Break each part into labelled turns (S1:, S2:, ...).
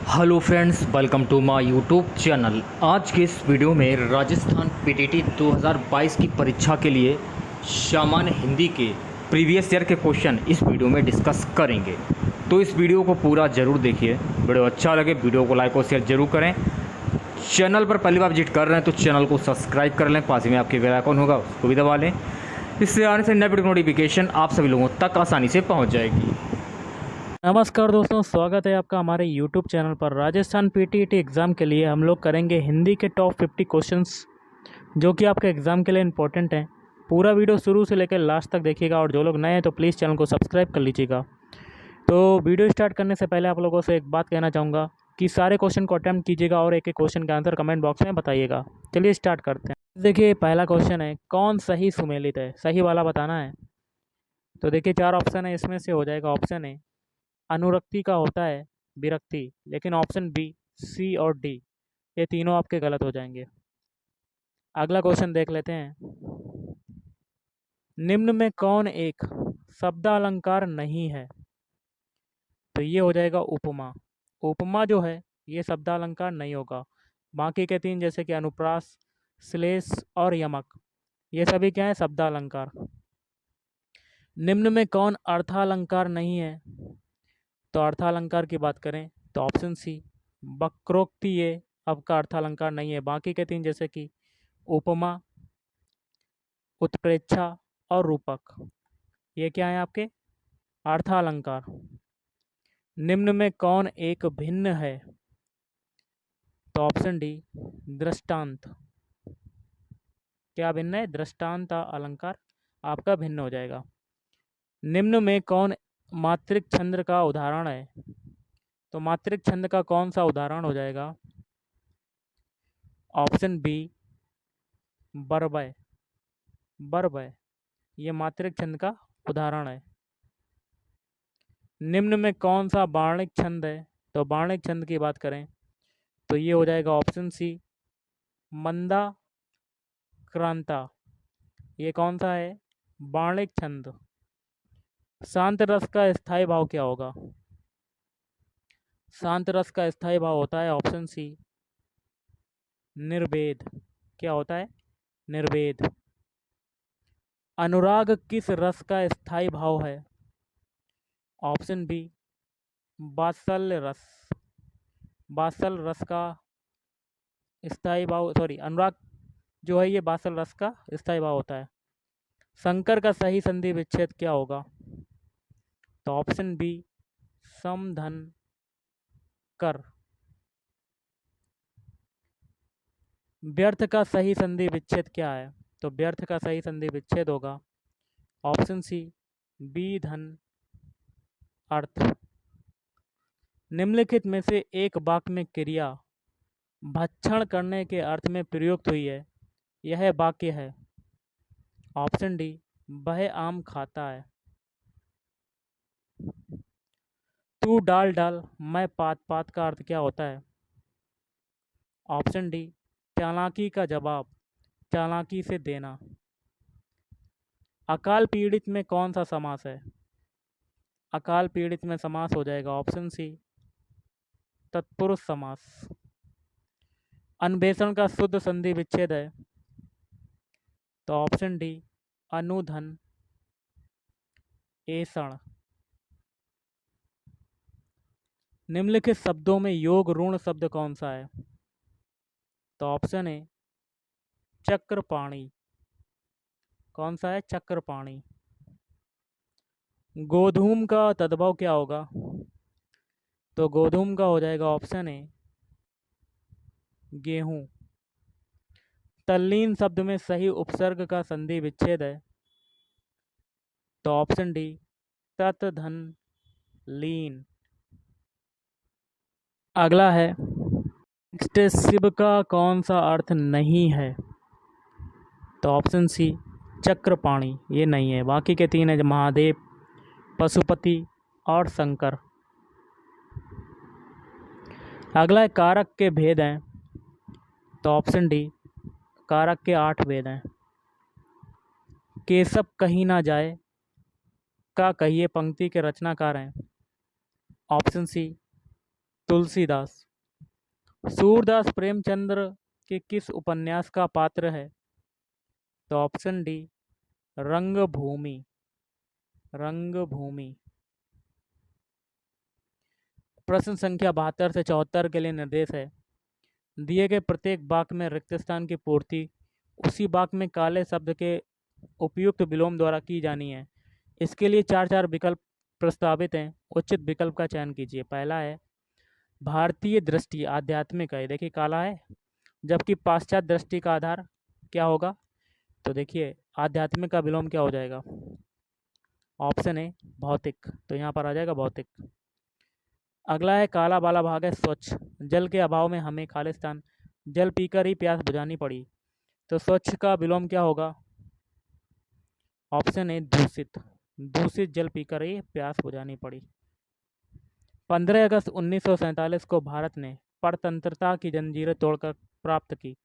S1: Hello friends, welcome to my YouTube channel. आज के इस वीडियो में राजस्थान पीटीटी 2022 की परीक्षा के लिए सामान्य हिंदी के प्रीवियस ईयर के क्वेश्चन इस वीडियो में डिस्कस करेंगे। तो इस वीडियो को पूरा ज़रूर देखिए। वीडियो अच्छा लगे वीडियो को लाइक और शेयर जरूर करें। चैनल पर पहली बार विजिट कर रहे हैं तो चैनल को सब्सक्राइब कर लें, पास में आपके बेल आइकन होगा उसको भी दबा लें। इससे आने से नए वीडियो नोटिफिकेशन आप सभी लोगों तक आसानी से पहुँच जाएगी।
S2: नमस्कार दोस्तों, स्वागत है आपका हमारे YouTube चैनल पर। राजस्थान पीटीईटी एग्ज़ाम के लिए हम लोग करेंगे हिंदी के टॉप 50 क्वेश्चंस जो कि आपके एग्ज़ाम के लिए इम्पोर्टेंट हैं। पूरा वीडियो शुरू से लेकर लास्ट तक देखिएगा और जो लोग नए हैं तो प्लीज़ चैनल को सब्सक्राइब कर लीजिएगा। तो वीडियो स्टार्ट करने से पहले आप लोगों से एक बात कहना चाहूँगा कि सारे क्वेश्चन को अटैम्प्ट कीजिएगा और एक एक क्वेश्चन का आंसर कमेंट बॉक्स में बताइएगा। चलिए स्टार्ट करते हैं। देखिए पहला क्वेश्चन है, कौन सही सुमेलित है? सही वाला बताना है। तो देखिए 4 ऑप्शन है, इसमें से हो जाएगा ऑप्शन ए अनुरक्ति का होता है विरक्ति, लेकिन ऑप्शन बी, सी और डी ये तीनों आपके गलत हो जाएंगे। अगला क्वेश्चन देख लेते हैं। निम्न में कौन एक शब्दालंकार नहीं है? तो ये हो जाएगा उपमा। उपमा जो है ये शब्दालंकार नहीं होगा। बाकी के तीन जैसे कि अनुप्रास, श्लेष और यमक ये सभी क्या है? शब्दालंकार। निम्न में कौन अर्थालंकार नहीं है? तो अर्थालंकार की बात करें तो ऑप्शन सी वक्रोक्ति ये आपका अर्थालंकार नहीं है। बाकी के तीन जैसे कि उपमा, उत्प्रेक्षा और रूपक ये क्या है? आपके अर्थालंकार। निम्न में कौन एक भिन्न है? तो ऑप्शन डी दृष्टांत। क्या भिन्न है? दृष्टांत अलंकार आपका भिन्न हो जाएगा। निम्न में कौन मात्रिक छंद का उदाहरण है? तो मात्रिक छंद का कौन सा उदाहरण हो जाएगा? Option B बरबय। बरबय ये मात्रिक छंद का उदाहरण है। निम्न में कौन सा बाणिक छंद है? तो बाणिक छंद की बात करें तो ये हो जाएगा ऑप्शन सी मंदा क्रांता। ये कौन सा है? बाणिक छंद। शांत रस का स्थायी भाव क्या होगा? शांत रस का स्थायी भाव होता है ऑप्शन सी निर्वेद। क्या होता है? निर्वेद। अनुराग किस रस का स्थायी भाव है? ऑप्शन बी वात्सल्य रस। वात्सल रस का स्थायी भाव, सॉरी अनुराग जो है ये वात्सल रस का स्थायी भाव होता है। शंकर का सही संधि विच्छेद क्या होगा? तो ऑप्शन बी समधन कर। व्यर्थ का सही संधि विच्छेद क्या है? तो व्यर्थ का सही संधि विच्छेद होगा ऑप्शन सी बी धन अर्थ। निम्नलिखित में से एक वाक्य में क्रिया भक्षण करने के अर्थ में प्रयुक्त हुई है, यह वाक्य है। ऑप्शन डी वह आम खाता है। तू डाल डाल मैं पात पात का अर्थ क्या होता है? ऑप्शन डी चालाकी का जवाब, चालाकी से देना। अकाल पीड़ित में कौन सा समास है? अकाल पीड़ित में समास हो जाएगा ऑप्शन सी तत्पुरुष समास। अन्वेषण का शुद्ध संधि विच्छेद है तो ऑप्शन डी अनुधन एषण। निम्नलिखित शब्दों में योग ऋण शब्द कौन सा है? तो ऑप्शन ए चक्रपाणी। कौन सा है? चक्रपाणी। गोधूम का तद्भव क्या होगा? तो गोधूम का हो जाएगा ऑप्शन ए गेहूं। तल्लीन शब्द में सही उपसर्ग का संधि विच्छेद है तो ऑप्शन डी तत धन लीन। अगला है नेक्स्ट, शिव का कौन सा अर्थ नहीं है? तो ऑप्शन सी चक्रपाणी ये नहीं है। बाकी के तीन है महादेव, पशुपति और शंकर। अगला है कारक के भेद हैं तो ऑप्शन डी कारक के 8 भेद हैं। केशव कहीं ना जाए का कहिए पंक्ति के रचनाकार हैं। Option C Tulsidas. सूरदास प्रेमचंद्र के किस उपन्यास का पात्र है? तो ऑप्शन डी, रंगभूमि। रंगभूमि। प्रश्न संख्या 72 से 74 के लिए निर्देश है। दिए गए प्रत्येक वाक्य में रिक्त स्थान की पूर्ति उसी वाक्य में काले शब्द के उपयुक्त विलोम द्वारा की जानी है। इसके लिए चार चार विकल्प प्रस्तावित हैं। उचित विकल्प का चयन कीजिए। पहला है भारतीय दृष्टि आध्यात्मिक है, देखिए काला है, जबकि पाश्चात्य दृष्टि का आधार क्या होगा? तो देखिए आध्यात्मिक का विलोम क्या हो जाएगा? ऑप्शन ए भौतिक, तो यहाँ पर आ जाएगा भौतिक। अगला है काला वाला भाग है स्वच्छ, जल के अभाव में हमें खालिस्तान जल पीकर ही प्यास बुझानी पड़ी। तो स्वच्छ का विलोम क्या होगा? ऑप्शन ए दूषित। दूषित जल पीकर ही प्यास बुझानी पड़ी। 15 अगस्त 1947 को भारत ने परतंत्रता की जंजीरें तोड़कर प्राप्त की।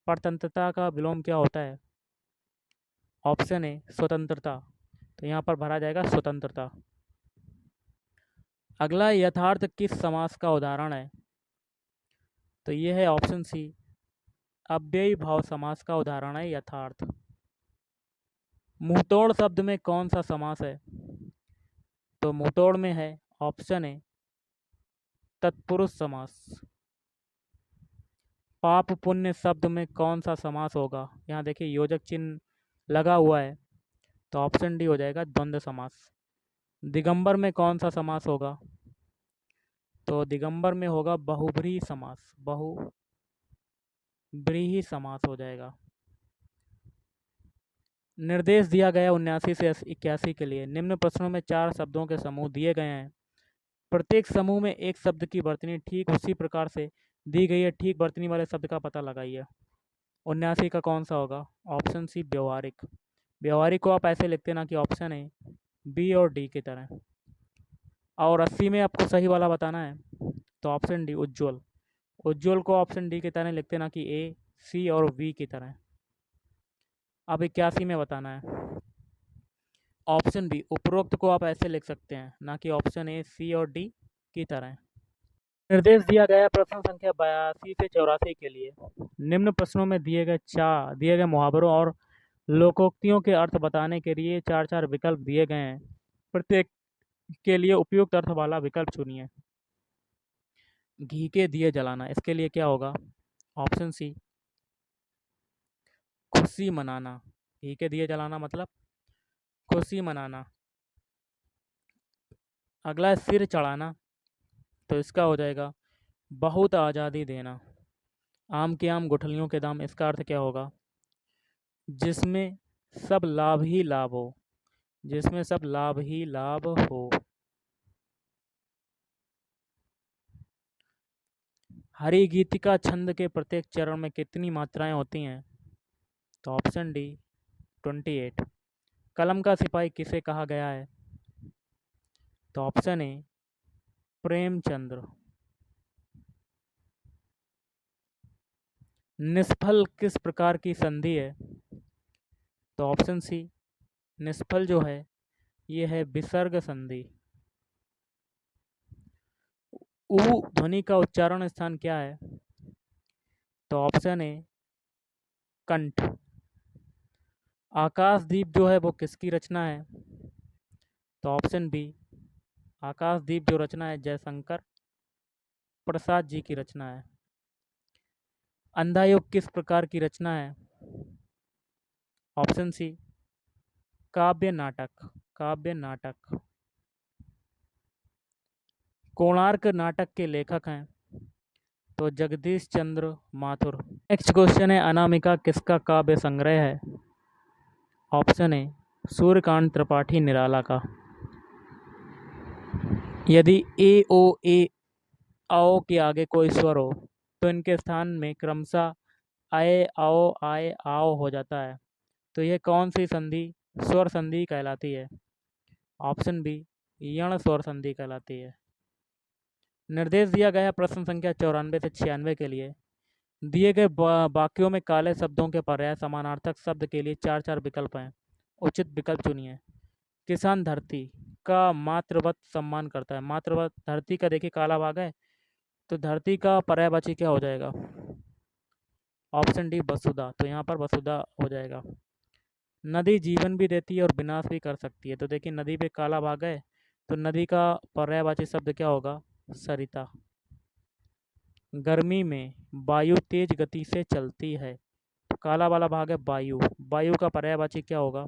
S2: परतंत्रता का विलोम क्या होता है? ऑप्शन ए स्वतंत्रता, तो यहाँ पर भरा जाएगा स्वतंत्रता। अगला यथार्थ किस समास का उदाहरण है? तो ये है ऑप्शन सी, अव्ययी भाव समास का उदाहरण है यथार्थ। मुंहतोड़ शब्द में कौन सा समास है? तो मुंहतोड़ में है ऑप्शन ए तत्पुरुष समास। पाप पुण्य शब्द में कौन सा समास होगा? यहाँ देखिए योजक चिन्ह लगा हुआ है, तो ऑप्शन डी हो जाएगा द्वंद्व समास। दिगंबर में कौन सा समास होगा? तो दिगंबर में होगा बहुब्रीहि समास। बहुब्रीहि समास हो जाएगा। निर्देश दिया गया 79 से 81 के लिए। निम्न प्रश्नों में 4 शब्दों के समूह दिए गए हैं। प्रत्येक समूह में एक शब्द की वर्तनी ठीक उसी प्रकार से दी गई है। ठीक वर्तनी वाले शब्द का पता लगाइए। 79 का कौन सा होगा? ऑप्शन सी व्यवहारिक। व्यवहारिक को आप ऐसे लिखते ना कि ऑप्शन ए बी और डी की तरह। और 80 में आपको सही वाला बताना है, तो ऑप्शन डी उज्ज्वल। उज्ज्वल को ऑप्शन डी की तरह लिखते ना कि ए सी और वी की तरह। अब 81 में बताना है, ऑप्शन बी उपरोक्त को आप ऐसे लिख सकते हैं ना कि ऑप्शन ए सी और डी की तरह। निर्देश दिया गया प्रश्न संख्या 82 से 84 के लिए। निम्न प्रश्नों में दिए गए मुहावरों और लोकोक्तियों के अर्थ बताने के लिए चार चार विकल्प दिए गए हैं। प्रत्येक के लिए उपयुक्त अर्थ वाला विकल्प चुनिए। घी के दिए जलाना, इसके लिए क्या होगा? ऑप्शन सी खुशी मनाना। घी के दिए जलाना मतलब खुशी मनाना। अगला है सिर चढ़ाना, तो इसका हो जाएगा बहुत आज़ादी देना। आम के आम गुठलियों के दाम, इसका अर्थ क्या होगा? जिसमें सब लाभ ही लाभ हो। जिसमें सब लाभ ही लाभ हो। हरि गीतिका छंद के प्रत्येक चरण में कितनी मात्राएं होती हैं? तो ऑप्शन डी 28। कलम का सिपाही किसे कहा गया है? तो ऑप्शन ए प्रेमचंद्र। निष्फल किस प्रकार की संधि है? तो ऑप्शन सी निष्फल जो है ये है विसर्ग संधि। उ ध्वनि का उच्चारण स्थान क्या है? तो ऑप्शन ए कंठ। आकाशदीप जो है वो किसकी रचना है? तो ऑप्शन बी आकाशदीप जो रचना है जयशंकर प्रसाद जी की रचना है। अंधा युग किस प्रकार की रचना है? ऑप्शन सी काव्य नाटक। काव्य नाटक। कोणार्क नाटक के लेखक हैं? तो जगदीश चंद्र माथुर। नेक्स्ट क्वेश्चन है अनामिका किसका काव्य संग्रह है? ऑप्शन ए सूर्यकांत त्रिपाठी निराला का। यदि ए ओ ए आओ के आगे कोई स्वर हो तो इनके स्थान में क्रमशः आए आओ आए आओ हो जाता है। तो यह कौन सी संधि स्वर संधि कहलाती है? ऑप्शन बी यण स्वर संधि कहलाती है। निर्देश दिया गया प्रश्न संख्या 94 से 96 के लिए। दिए गए वाक्यों में काले शब्दों के पर्याय समानार्थक शब्द के लिए चार चार विकल्प हैं। उचित विकल्प चुनिए। किसान धरती का मातृवत सम्मान करता है। मातृवत धरती का देखिए काला भाग है, तो धरती का पर्यायवाची क्या हो जाएगा? ऑप्शन डी वसुधा। तो यहाँ पर वसुधा हो जाएगा। नदी जीवन भी देती है और विनाश भी कर सकती है। तो देखिए नदी पे काला बाग है, तो नदी का पर्यायवाची शब्द क्या होगा? सरिता। गर्मी में वायु तेज गति से चलती है, तो काला वाला भाग है वायु। वायु का पर्यायवाची क्या होगा?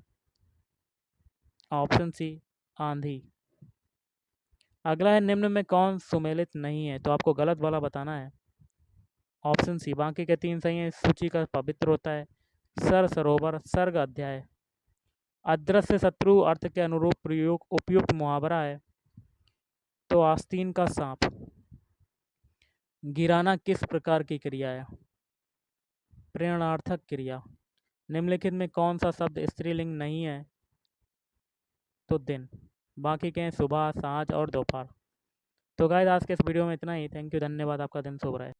S2: ऑप्शन सी आंधी। अगला है निम्न में कौन सुमेलित नहीं है? तो आपको गलत वाला बताना है। ऑप्शन सी बाकी के 3 सही हैं। सूची का पवित्र होता है, सर सरोवर, सर्ग अध्याय। अदृश्य शत्रु अर्थ के अनुरूप प्रयोग उपयुक्त मुहावरा है, तो आस्तीन का सांप। गिराना किस प्रकार की क्रिया है? प्रेरणार्थक क्रिया। निम्नलिखित में कौन सा शब्द स्त्रीलिंग नहीं है? तो दिन। बाकी के हैं सुबह, साँझ और दोपहर। तो गाइस आज के इस वीडियो में इतना ही। थैंक यू, धन्यवाद। आपका दिन शुभ रहे।